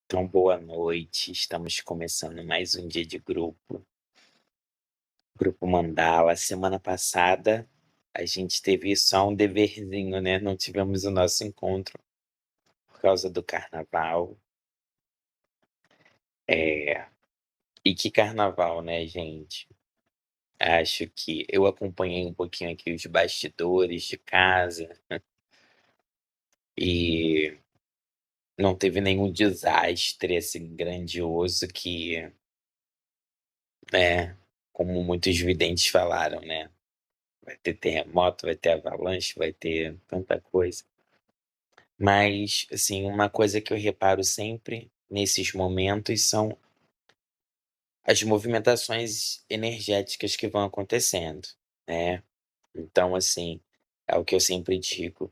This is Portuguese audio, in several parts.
Então, boa noite. Estamos começando mais um dia de grupo, Grupo Mandala. Semana passada a gente teve só um deverzinho, né? Não tivemos o nosso encontro por causa do carnaval. É, e que carnaval, né, gente? Acho que eu acompanhei um pouquinho aqui os bastidores de casa e não teve nenhum desastre assim grandioso que, né, como muitos videntes falaram, né? Vai ter terremoto, vai ter avalanche, vai ter tanta coisa. Mas, assim, uma coisa que eu reparo sempre nesses momentos são as movimentações energéticas que vão acontecendo, né. Então, assim, é o que eu sempre digo,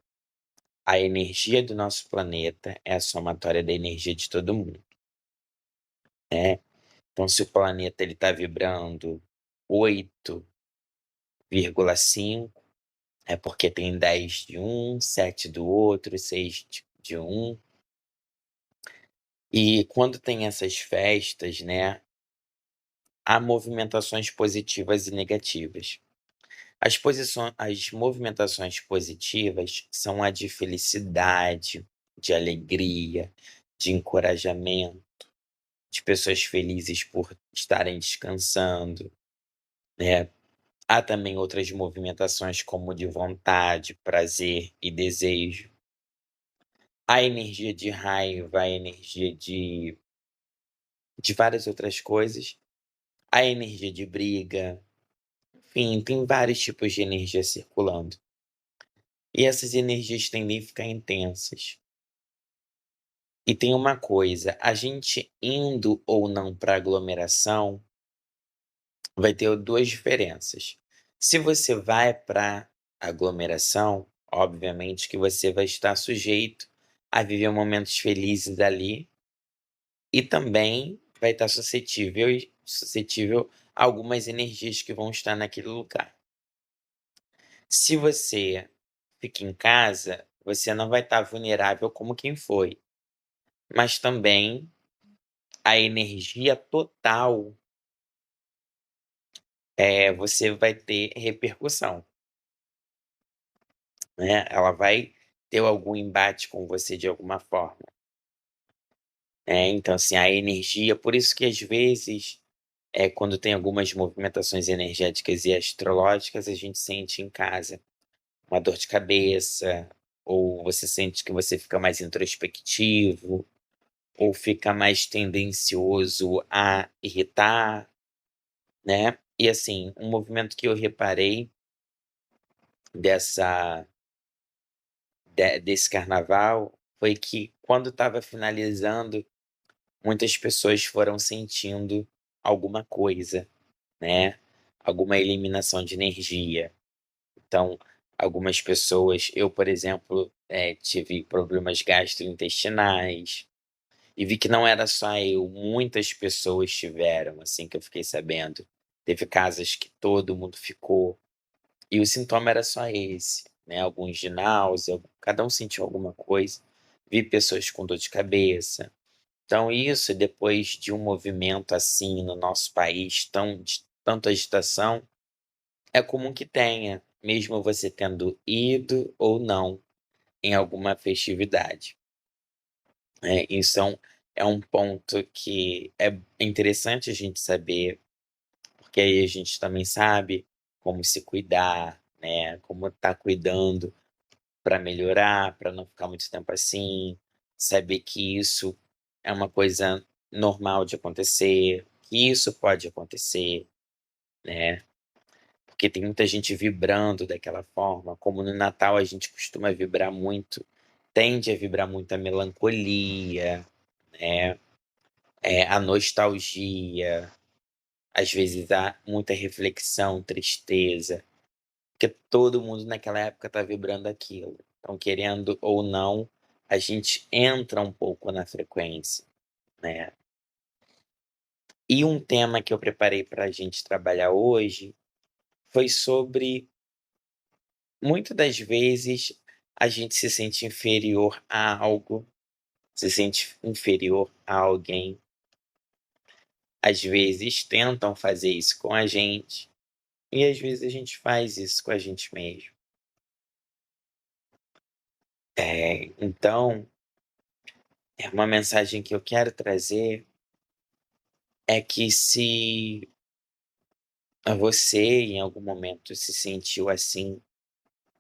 a energia do nosso planeta é a somatória da energia de todo mundo, né. Então se o planeta ele tá vibrando 8,5 é porque tem 10 de um, 7 do outro, 6 de um. E quando tem essas festas, né, há movimentações positivas e negativas. As movimentações positivas são a de felicidade, de alegria, de encorajamento, de pessoas felizes por estarem descansando, né. Há também outras movimentações como de vontade, prazer e desejo. A energia de raiva, a energia de várias outras coisas, a energia de briga, enfim, tem vários tipos de energia circulando. E essas energias tendem a ficar intensas. E tem uma coisa, a gente indo ou não para aglomeração, vai ter duas diferenças. Se você vai para aglomeração, obviamente que você vai estar sujeito a viver momentos felizes ali e também vai estar suscetível a algumas energias que vão estar naquele lugar. Se você fica em casa, você não vai estar vulnerável como quem foi, mas também a energia total, você vai ter repercussão, né, ela vai ter algum embate com você de alguma forma, né, então assim, a energia por isso que às vezes, quando tem algumas movimentações energéticas e astrológicas, a gente sente em casa uma dor de cabeça, ou você sente que você fica mais introspectivo, ou fica mais tendencioso a irritar, né. E assim, um movimento que eu reparei dessa desse carnaval foi que quando estava finalizando, muitas pessoas foram sentindo alguma coisa, né, alguma eliminação de energia. Então, algumas pessoas eu, por exemplo, tive problemas gastrointestinais. E vi que não era só eu, muitas pessoas tiveram, assim, que eu fiquei sabendo. Teve casas que todo mundo ficou, e o sintoma era só esse, né, alguns de náusea, cada um sentiu alguma coisa. Vi pessoas com dor de cabeça. Então isso, depois de um movimento assim no nosso país, de tanta agitação, é comum que tenha, mesmo você tendo ido ou não em alguma festividade. Isso é um ponto que é interessante a gente saber, porque aí a gente também sabe como se cuidar, né, como tá cuidando para melhorar, para não ficar muito tempo assim, saber que isso é uma coisa normal de acontecer, que isso pode acontecer, né, porque tem muita gente vibrando daquela forma, como no Natal a gente costuma vibrar muito, tende a vibrar muito a melancolia, né. A nostalgia, às vezes há muita reflexão, tristeza, porque todo mundo naquela época tá vibrando aquilo. Então, querendo ou não, a gente entra um pouco na frequência, né. E um tema que eu preparei para a gente trabalhar hoje foi sobre, muitas das vezes, a gente se sente inferior a algo, se sente inferior a alguém. Às vezes tentam fazer isso com a gente, e às vezes a gente faz isso com a gente mesmo. Então, é uma mensagem que eu quero trazer é que se você em algum momento se sentiu assim,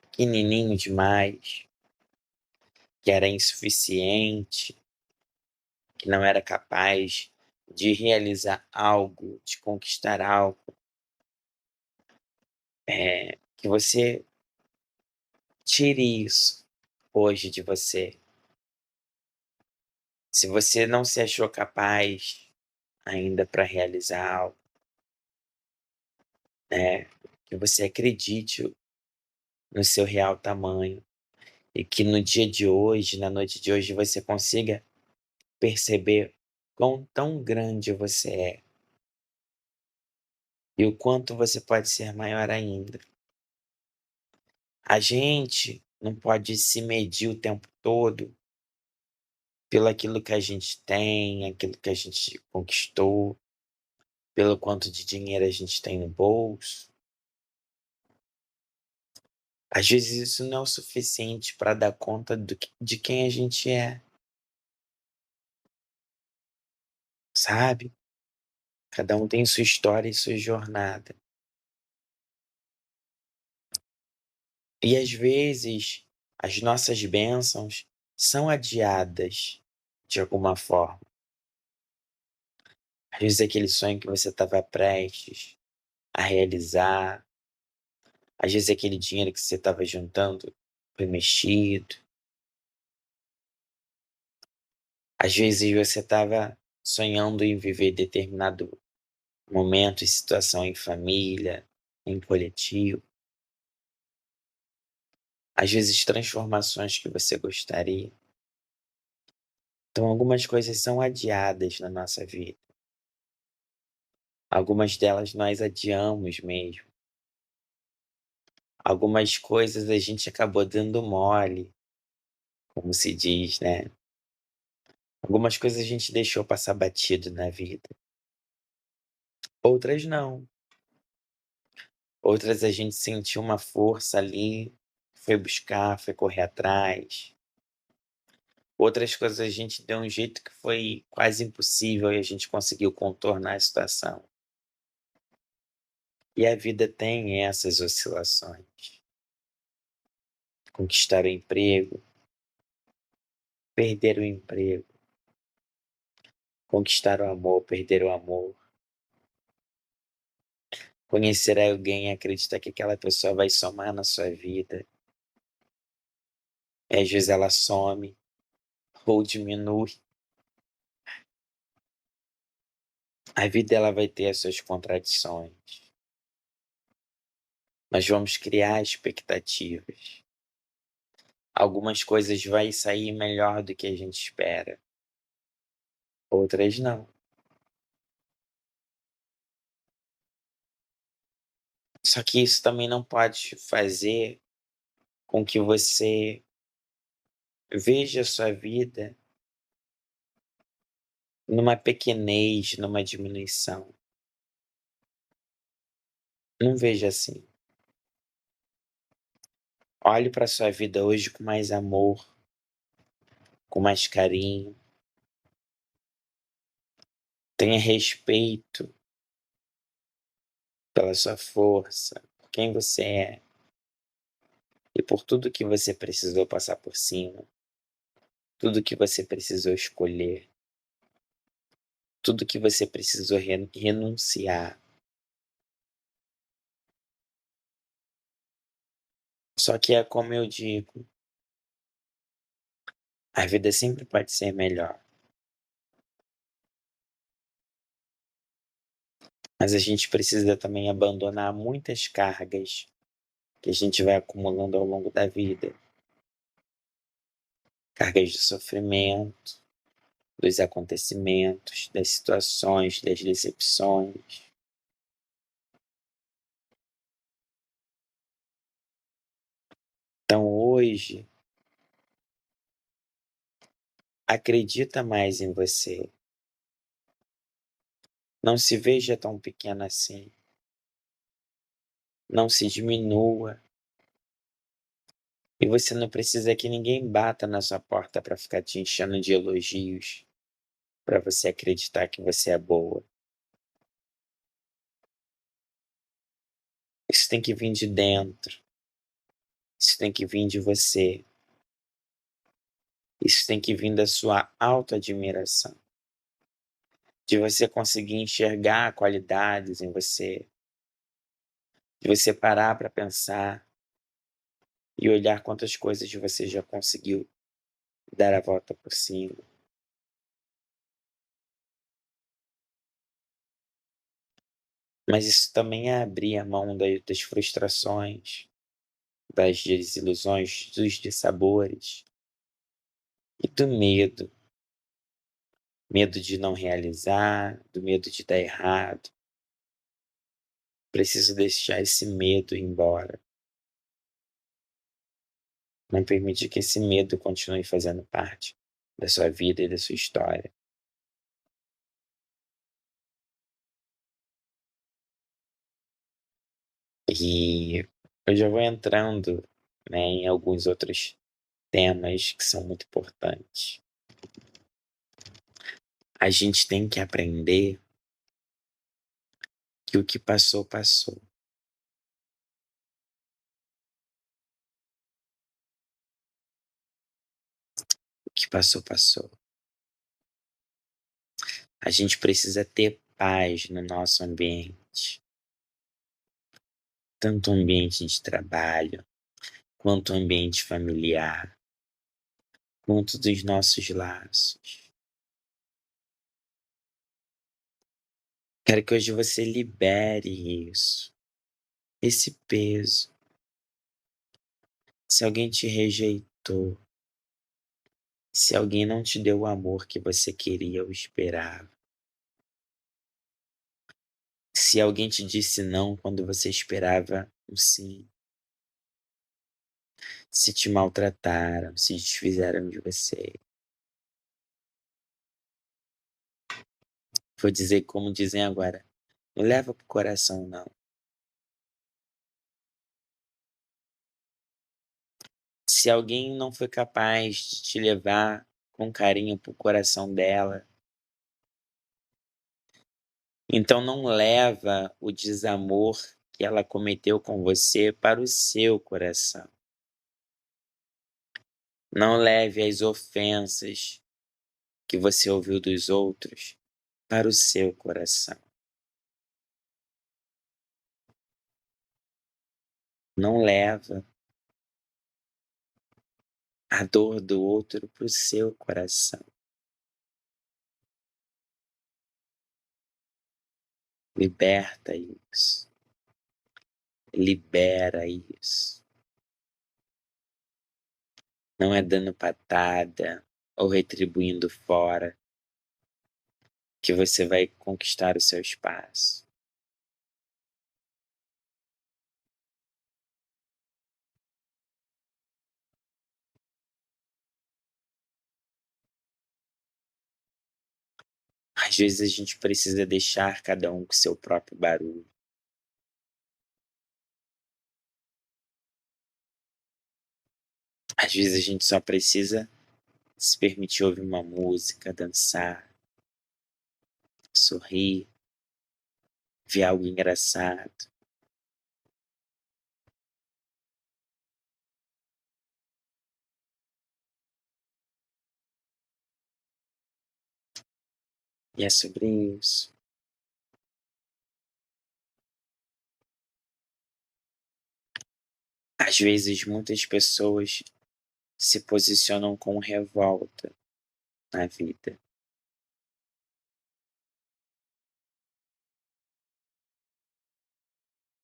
pequenininho demais, que era insuficiente, que não era capaz de realizar algo, de conquistar algo, que você tire isso hoje de você. Se você não se achou capaz ainda para realizar algo, né, que você acredite no seu real tamanho e que no dia de hoje, na noite de hoje, você consiga perceber quão tão grande você é e o quanto você pode ser maior ainda. A gente não pode se medir o tempo todo pelo aquilo que a gente tem, aquilo que a gente conquistou, pelo quanto de dinheiro a gente tem no bolso. Às vezes isso não é o suficiente para dar conta de quem a gente é, sabe? Cada um tem sua história e sua jornada. E às vezes as nossas bênçãos são adiadas de alguma forma. Às vezes aquele sonho que você estava prestes a realizar, às vezes aquele dinheiro que você estava juntando foi mexido, às vezes você estava sonhando em viver determinado momento e situação em família, em coletivo, às vezes transformações que você gostaria. Então algumas coisas são adiadas na nossa vida. Algumas delas nós adiamos mesmo. Algumas coisas a gente acabou dando mole, como se diz, né. Algumas coisas a gente deixou passar batido na vida, outras não. Outras a gente sentiu uma força ali, foi buscar, foi correr atrás. Outras coisas a gente deu um jeito que foi quase impossível e a gente conseguiu contornar a situação. E a vida tem essas oscilações. Conquistar o emprego, perder o emprego, conquistar o amor, perder o amor, conhecer alguém e acreditar que aquela pessoa vai somar na sua vida, e às vezes ela some ou diminui. A vida ela vai ter as suas contradições. Nós vamos criar expectativas. Algumas coisas vai sair melhor do que a gente espera, outras não. Só que isso também não pode fazer com que você veja a sua vida numa pequenez, numa diminuição. Não veja assim. Olhe para sua vida hoje com mais amor, com mais carinho. Tenha respeito pela sua força, por quem você é e por tudo que você precisou passar por cima, tudo que você precisou escolher, tudo que você precisou renunciar. Só que é como eu digo, a vida sempre pode ser melhor, mas a gente precisa também abandonar muitas cargas que a gente vai acumulando ao longo da vida. Cargas de sofrimento, dos acontecimentos, das situações, das decepções. Então hoje, Acredita mais em você. Não se veja tão pequena assim. Não se diminua. E você não precisa que ninguém bata na sua porta para ficar te enchendo de elogios, para você acreditar que você é boa. Isso tem que vir de dentro. Isso tem que vir de você. Isso tem que vir da sua autoadmiração. De você conseguir enxergar qualidades em você. De você parar para pensar e olhar quantas coisas você já conseguiu dar a volta por cima. Mas isso também é abrir a mão das frustrações, das desilusões, dos dissabores e do medo. Medo de não realizar, do medo de dar errado. Preciso deixar esse medo ir embora. Não permite que esse medo continue fazendo parte da sua vida e da sua história. E eu já vou entrando, né, em alguns outros temas que são muito importantes. A gente tem que aprender que o que passou, passou. O que passou, passou. A gente precisa ter paz no nosso ambiente. Tanto o ambiente de trabalho, quanto o ambiente familiar, quanto dos nossos laços. Quero que hoje você libere isso, esse peso. Se alguém te rejeitou, se alguém não te deu o amor que você queria ou esperava, se alguém te disse não quando você esperava um sim, se te maltrataram, se desfizeram de você, vou dizer como dizem agora, não leva pro coração não. Se alguém não foi capaz de te levar com carinho pro coração dela, então não leva o desamor que ela cometeu com você para o seu coração. Não leve as ofensas que você ouviu dos outros para o seu coração. Não leva a dor do outro para o seu coração. Liberta isso. Libera isso. Não é dando patada ou retribuindo fora que você vai conquistar o seu espaço. Às vezes a gente precisa deixar cada um com seu próprio barulho. Às vezes a gente só precisa se permitir ouvir uma música, dançar, sorrir, ver algo engraçado. E é sobre isso. Às vezes muitas pessoas se posicionam com revolta na vida.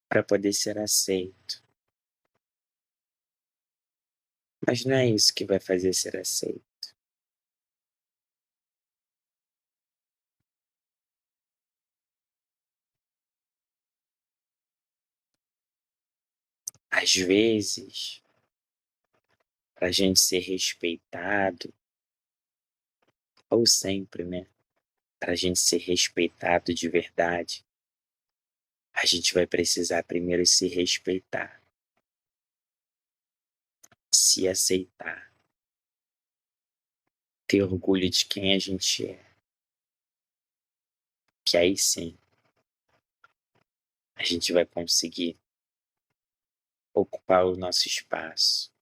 Para poder ser aceito. Mas não é isso que vai fazer ser aceito. Às vezes, para a gente ser respeitado, ou sempre, né, para a gente ser respeitado de verdade, a gente vai precisar primeiro se respeitar, se aceitar, ter orgulho de quem a gente é, que aí sim a gente vai conseguir ocupar o nosso espaço.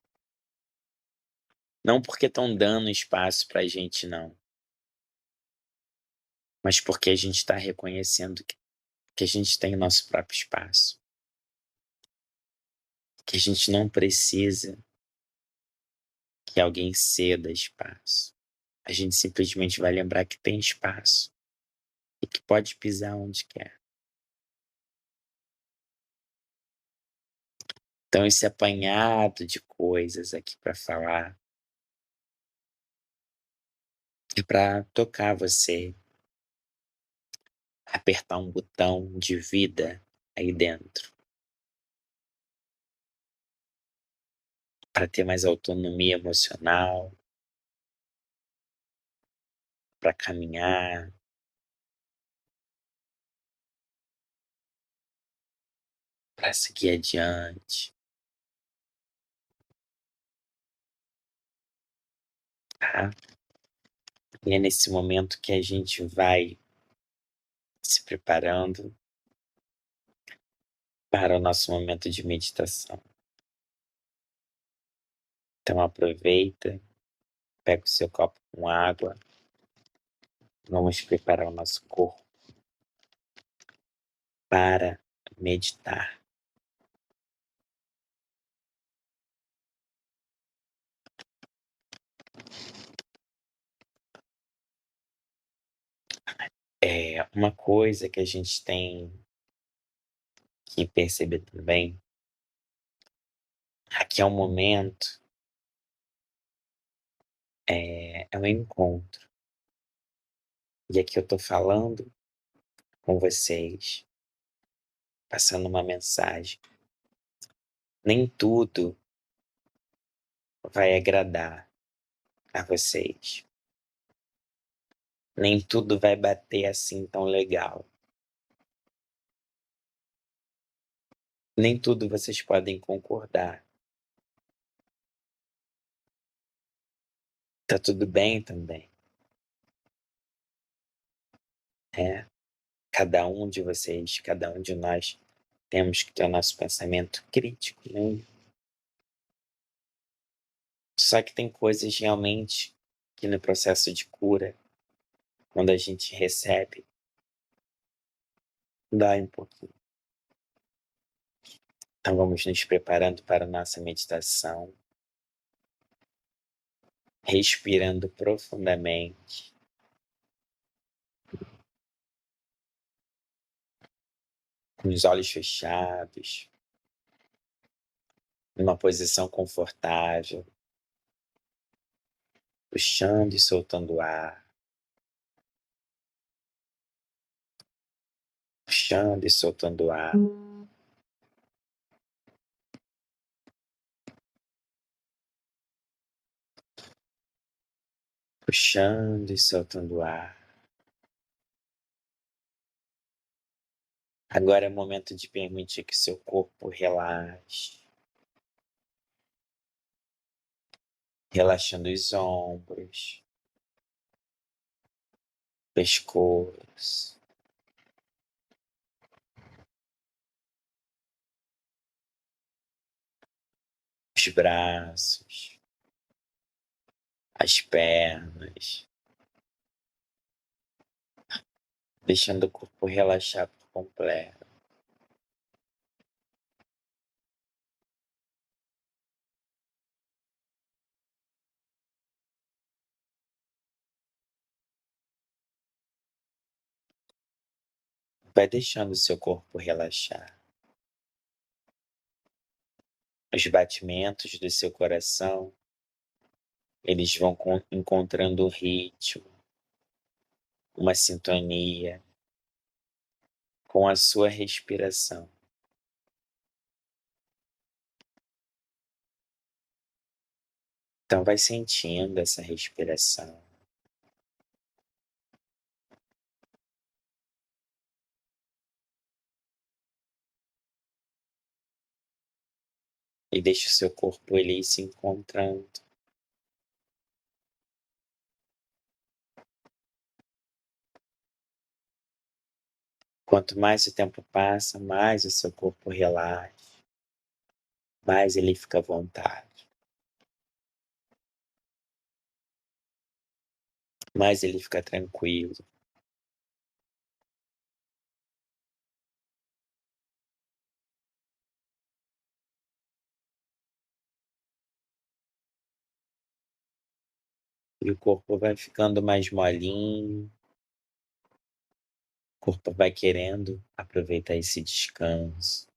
Não porque estão dando espaço pra gente não, mas porque a gente está reconhecendo que a gente tem o nosso próprio espaço, que a gente não precisa que alguém ceda espaço. A gente simplesmente vai lembrar que tem espaço e que pode pisar onde quer. Então esse apanhado de coisas aqui para falar é para tocar você, apertar um botão de vida aí dentro, para ter mais autonomia emocional, para caminhar, para seguir adiante, tá? E é nesse momento que a gente vai se preparando para o nosso momento de meditação. Então aproveita, pega o seu copo com água, vamos preparar o nosso corpo para meditar. É uma coisa que a gente tem que perceber também, aqui é um momento, é um encontro. E aqui eu tô falando com vocês, passando uma mensagem. Nem tudo vai agradar a vocês. Nem tudo vai bater assim tão legal. Nem tudo vocês podem concordar. Tá tudo bem também, né? Cada um de vocês, cada um de nós, temos que ter o nosso pensamento crítico, né? Só que tem coisas realmente que no processo de cura, quando a gente recebe, dói um pouquinho. Então vamos nos preparando para a nossa meditação, respirando profundamente, com os olhos fechados, numa posição confortável, puxando e soltando o ar, puxando e soltando o ar. Puxando e soltando o ar. Agora é o momento de permitir que seu corpo relaxe, relaxando os ombros, pescoço, os braços, as pernas, deixando o corpo relaxar por completo. Vai deixando o seu corpo relaxar. Os batimentos do seu coração, eles vão encontrando um ritmo, uma sintonia com a sua respiração. Então vai sentindo essa respiração. e deixa o seu corpo ele ir se encontrando. Quanto mais o tempo passa, mais o seu corpo relaxa, mais ele fica à vontade, mais ele fica tranquilo. E o corpo vai ficando mais molinho, o corpo vai querendo aproveitar esse descanso.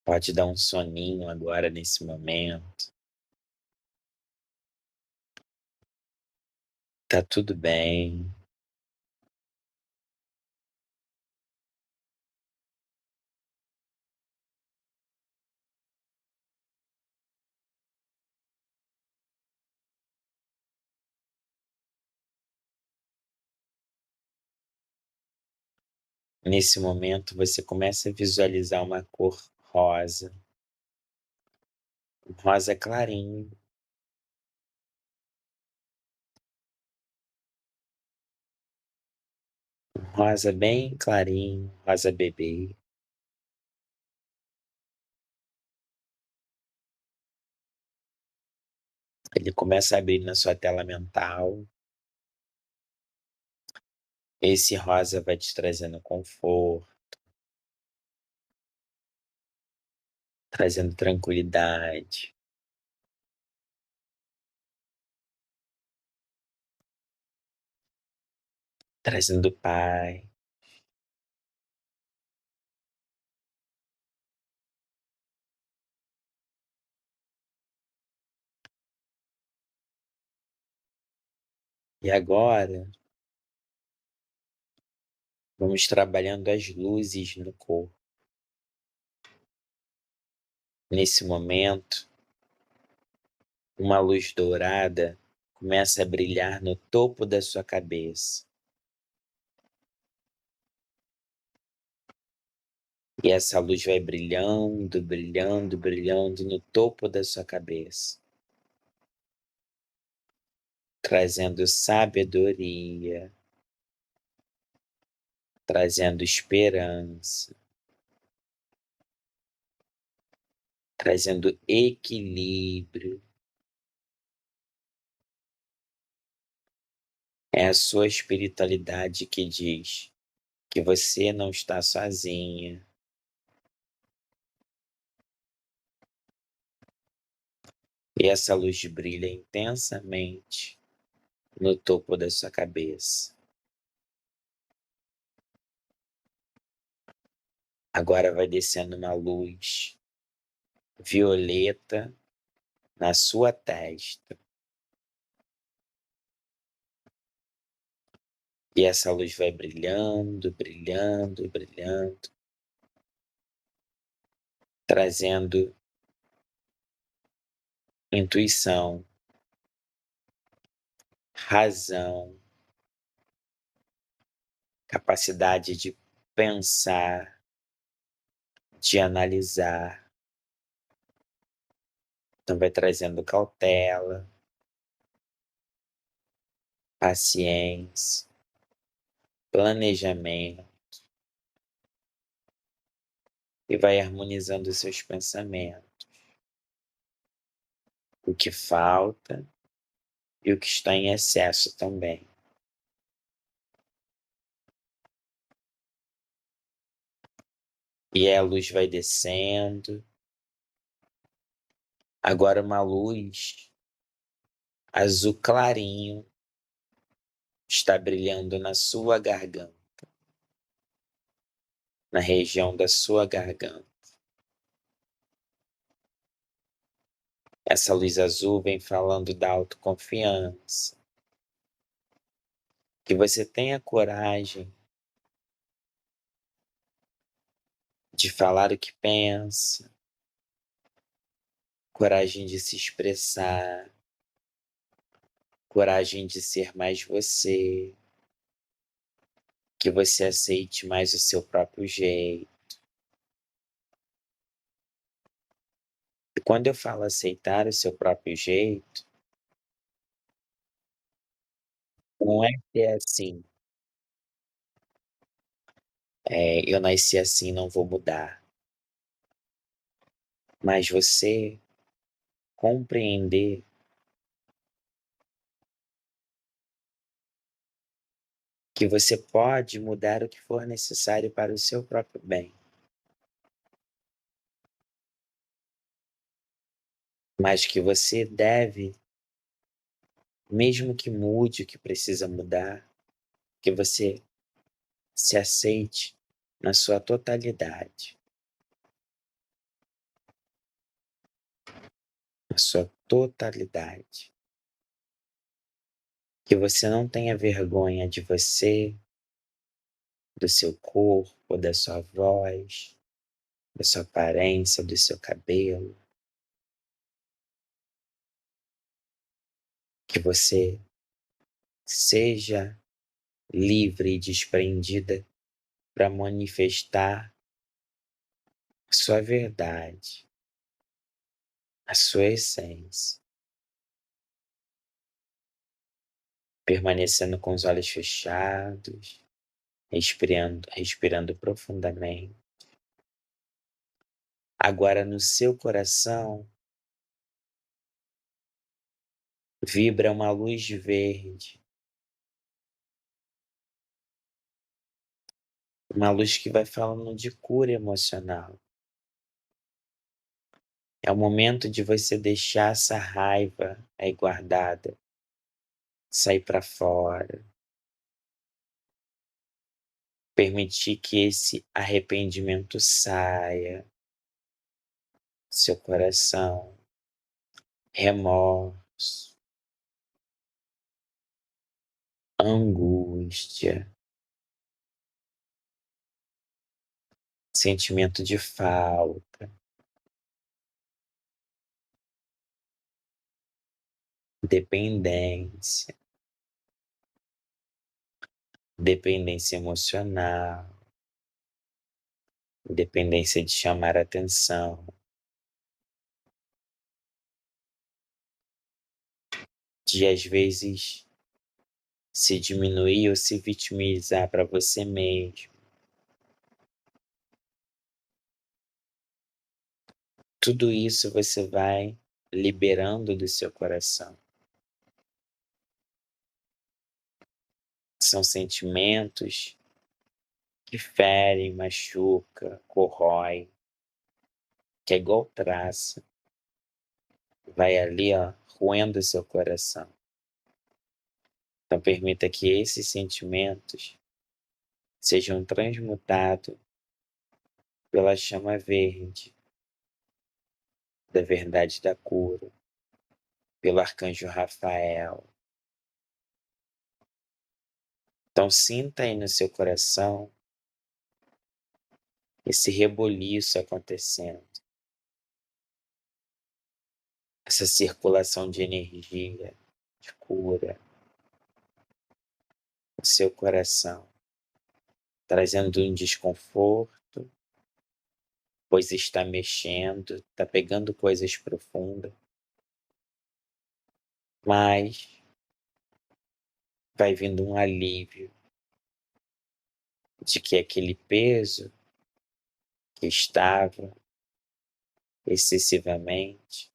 Pode dar um soninho agora nesse momento. Tá tudo bem. Nesse momento você começa a visualizar uma cor rosa, um rosa clarinho, um rosa bem clarinho, rosa bebê. Ele começa a abrir na sua tela mental. Esse rosa vai te trazendo conforto, trazendo tranquilidade, trazendo paz. E agora, vamos trabalhando as luzes no corpo. Nesse momento, uma luz dourada começa a brilhar no topo da sua cabeça. E essa luz vai brilhando, brilhando, brilhando no topo da sua cabeça, trazendo sabedoria, trazendo esperança, trazendo equilíbrio. É a sua espiritualidade que diz que você não está sozinha. E essa luz brilha intensamente no topo da sua cabeça. Agora vai descendo uma luz violeta na sua testa. E essa luz vai brilhando, brilhando, brilhando, trazendo intuição, razão, capacidade de pensar, de analisar. Então vai trazendo cautela, paciência, planejamento e vai harmonizando os seus pensamentos. O que falta e o que está em excesso também. E aí a luz vai descendo. Agora uma luz azul clarinho está brilhando na sua garganta, na região da sua garganta. Essa luz azul vem falando da autoconfiança, que você tenha coragem de falar o que pensa, coragem de se expressar, coragem de ser mais você, que você aceite mais o seu próprio jeito, Quando eu falo aceitar o seu próprio jeito, não é que é assim, eu nasci assim, não vou mudar, mas você compreender que você pode mudar o que for necessário para o seu próprio bem, mas que você deve, mesmo que mude o que precisa mudar, que você se aceite na sua totalidade, na sua totalidade. Que você não tenha vergonha de você, do seu corpo, da sua voz, da sua aparência, do seu cabelo. Que você seja livre e desprendida para manifestar a sua verdade, a sua essência, permanecendo com os olhos fechados, respirando profundamente. Agora no seu coração vibra uma luz verde, uma luz que vai falando de cura emocional. É o momento de você deixar essa raiva aí guardada sair para fora, permitir que esse arrependimento saia do seu coração, remorso, angústia, sentimento de falta, dependência, dependência emocional, dependência de chamar atenção, de às vezes se diminuir ou se vitimizar para você mesmo. Tudo isso você vai liberando do seu coração. São sentimentos que ferem, machuca, corrói, que é igual traça, vai ali, ó, roendo o seu coração. Então permita que esses sentimentos sejam transmutados pela chama verde da verdade da cura, pelo arcanjo Rafael. Então sinta aí no seu coração esse reboliço acontecendo, essa circulação de energia, de cura no seu coração, trazendo um desconforto, pois está mexendo, está pegando coisas profundas, mas vai vindo um alívio de que aquele peso que estava excessivamente,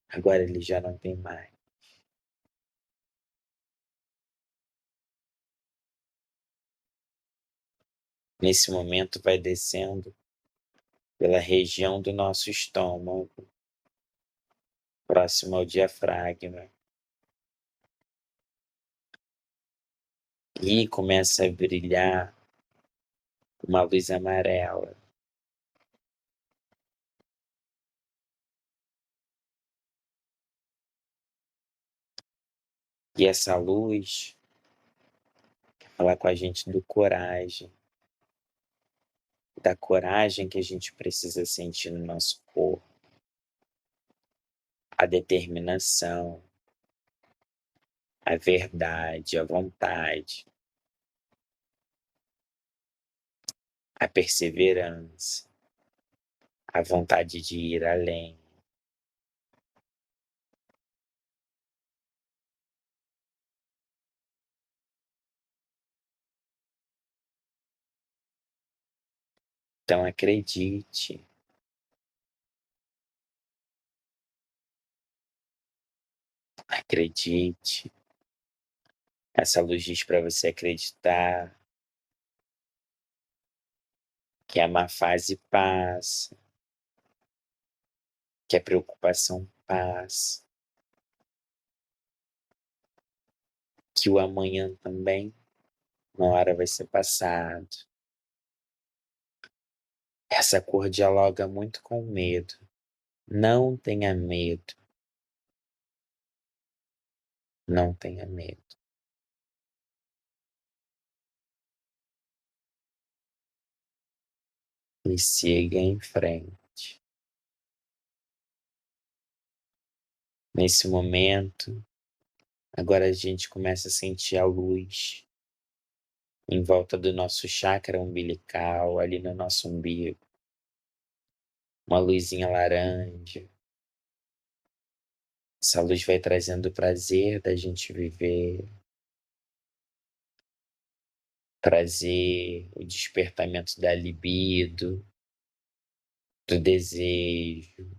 agora ele já não tem mais. Nesse momento vai descendo pela região do nosso estômago, próximo ao diafragma, e começa a brilhar uma luz amarela. E essa luz fala com a gente do coragem, da coragem que a gente precisa sentir no nosso corpo, a determinação, a verdade, a vontade, a perseverança, a vontade de ir além. Então acredite. Acredite. Essa luz diz para você acreditar que a má fase passa, que a preocupação passa, que o amanhã também, uma hora vai ser passado. Essa cor dialoga muito com o medo. Não tenha medo. Não tenha medo. E siga em frente. Nesse momento, agora a gente começa a sentir a luz em volta do nosso chakra umbilical, ali no nosso umbigo. Uma luzinha laranja. Essa luz vai trazendo o prazer da gente viver, trazer o despertamento da libido, do desejo,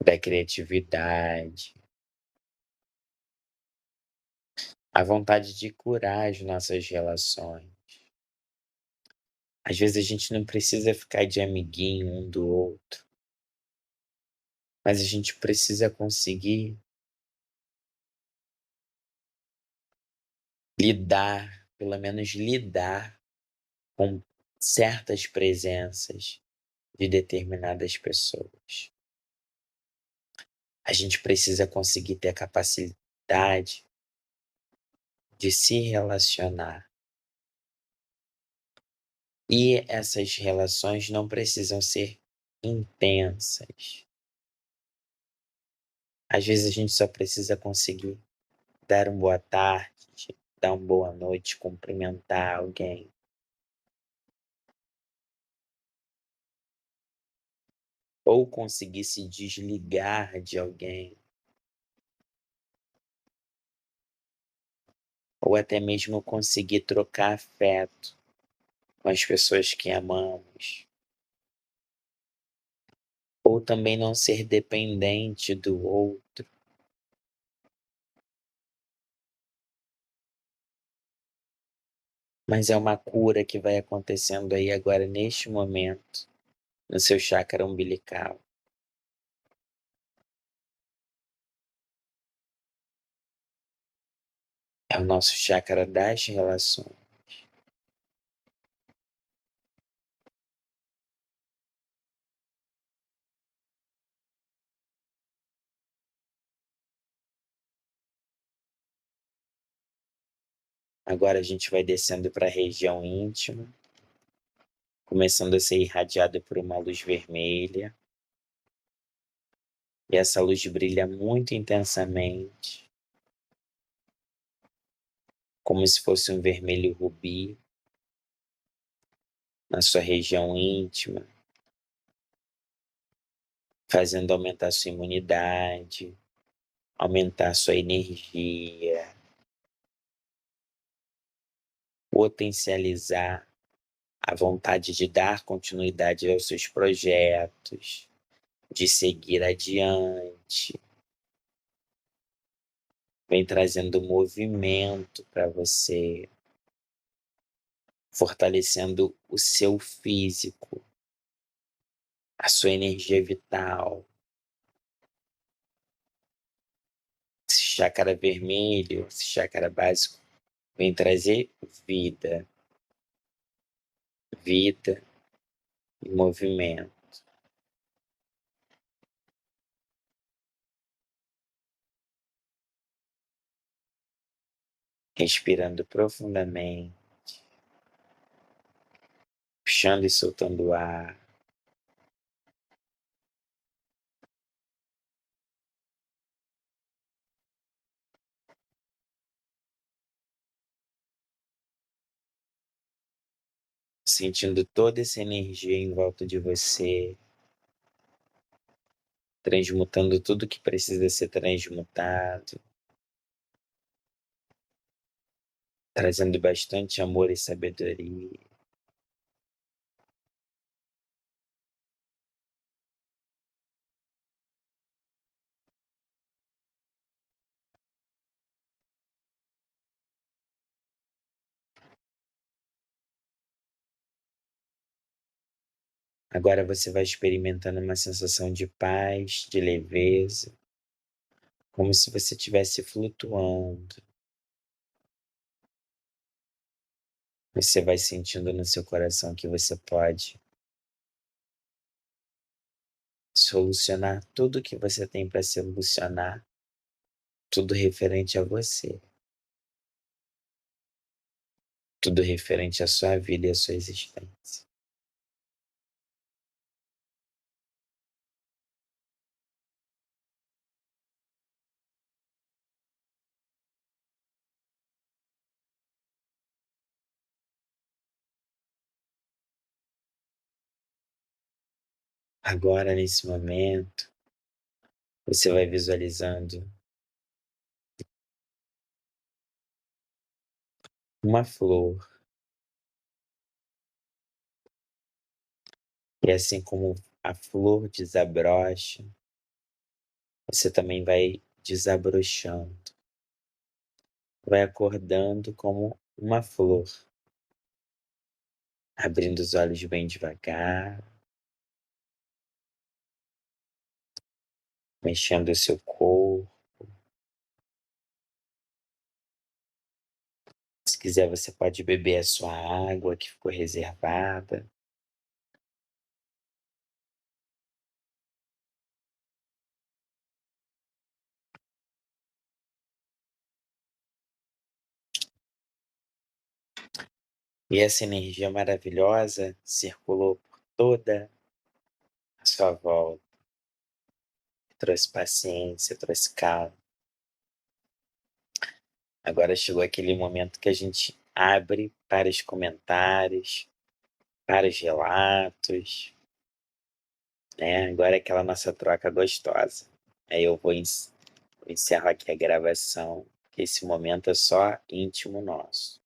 da criatividade, a vontade de curar as nossas relações. Às vezes a gente não precisa ficar de amiguinho um do outro, mas a gente precisa conseguir lidar, pelo menos lidar com certas presenças de determinadas pessoas. A gente precisa conseguir ter a capacidade de se relacionar. E essas relações não precisam ser intensas. Às vezes a gente só precisa conseguir dar uma boa tarde, dar uma boa noite, cumprimentar alguém. Ou conseguir se desligar de alguém. Ou até mesmo conseguir trocar afeto com as pessoas que amamos. Ou também não ser dependente do outro. Mas é uma cura que vai acontecendo aí agora, neste momento, no seu chakra umbilical. É o nosso chakra das relações. Agora a gente vai descendo para a região íntima, começando a ser irradiado por uma luz vermelha. E essa luz brilha muito intensamente, como se fosse um vermelho rubi, na sua região íntima, fazendo aumentar sua imunidade, aumentar sua energia, potencializar a vontade de dar continuidade aos seus projetos, de seguir adiante. Vem trazendo movimento para você, fortalecendo o seu físico, a sua energia vital. Esse chácara vermelho, esse chácara básico, vem trazer vida, vida e movimento. Respirando profundamente, puxando e soltando o ar. Sentindo toda essa energia em volta de você, transmutando tudo que precisa ser transmutado. trazendo bastante amor e sabedoria. Agora você vai experimentando uma sensação de paz, de leveza, como se você estivesse flutuando. Você vai sentindo no seu coração que você pode solucionar tudo que você tem para solucionar, tudo referente a você, tudo referente à sua vida e à sua existência. Agora, nesse momento, você vai visualizando uma flor, e assim como a flor desabrocha, você também vai desabrochando, vai acordando como uma flor, abrindo os olhos bem devagar, mexendo o seu corpo. Se quiser, você pode beber a sua água que ficou reservada. E essa energia maravilhosa circulou por toda a sua volta, trouxe paciência, trouxe calma. Agora chegou aquele momento que a gente abre para os comentários, para os relatos, né? Agora é aquela nossa troca gostosa. Aí eu vou encerro aqui a gravação, que esse momento é só íntimo nosso.